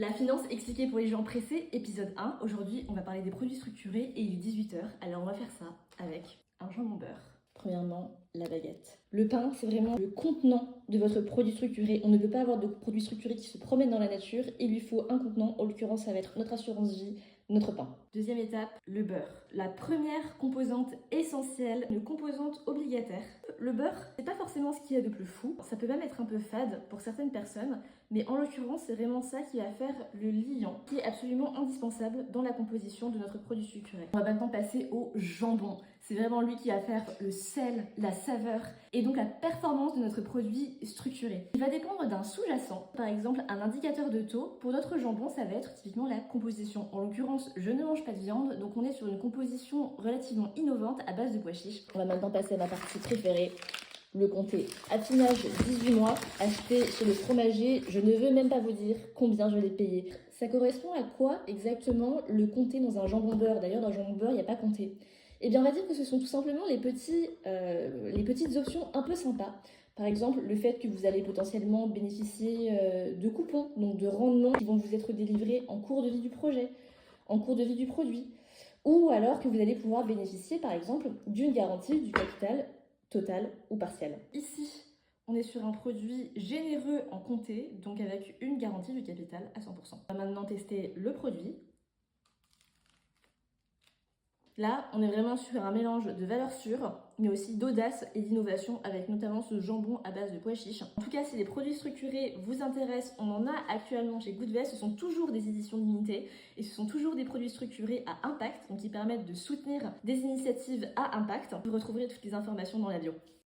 La finance expliquée pour les gens pressés, épisode 1. Aujourd'hui, on va parler des produits structurés et il est 18h. Alors on va faire ça avec un jambon beurre. Premièrement, la baguette. Le pain, c'est vraiment le contenant de votre produit structuré. On ne peut pas avoir de produit structuré qui se promène dans la nature. Il lui faut un contenant. En l'occurrence, ça va être notre assurance vie, notre pain. Deuxième étape, le beurre. La première composante essentielle, une composante obligataire. Le beurre, c'est pas forcément ce qu'il y a de plus fou. Ça peut même être un peu fade pour certaines personnes, mais en l'occurrence, c'est vraiment ça qui va faire le liant, qui est absolument indispensable dans la composition de notre produit sucré. On va maintenant passer au jambon. C'est vraiment lui qui va faire le sel, la saveur et donc la performance de notre produit structuré. Il va dépendre d'un sous-jacent, par exemple un indicateur de taux. Pour notre jambon, ça va être typiquement la composition. En l'occurrence, je ne mange pas de viande, donc on est sur une composition relativement innovante à base de pois chiches. On va maintenant passer à ma partie préférée, le comté. Affinage 18 mois, acheté chez le fromager, je ne veux même pas vous dire combien je l'ai payé. Ça correspond à quoi exactement le comté dans un jambon beurre? D'ailleurs, dans le jambon beurre, il n'y a pas comté. Eh bien, on va dire que ce sont tout simplement les petites options un peu sympas. Par exemple, le fait que vous allez potentiellement bénéficier de coupons, donc de rendements qui vont vous être délivrés en cours de vie du projet, en cours de vie du produit. Ou alors que vous allez pouvoir bénéficier, par exemple, d'une garantie du capital total ou partiel. Ici, on est sur un produit généreux en comté, donc avec une garantie du capital à 100%. On va maintenant tester le produit. Là, on est vraiment sur un mélange de valeurs sûres, mais aussi d'audace et d'innovation, avec notamment ce jambon à base de pois chiches. En tout cas, si les produits structurés vous intéressent, on en a actuellement chez Goodvest. Ce sont toujours des éditions limitées et ce sont toujours des produits structurés à impact, donc qui permettent de soutenir des initiatives à impact. Vous retrouverez toutes les informations dans la bio.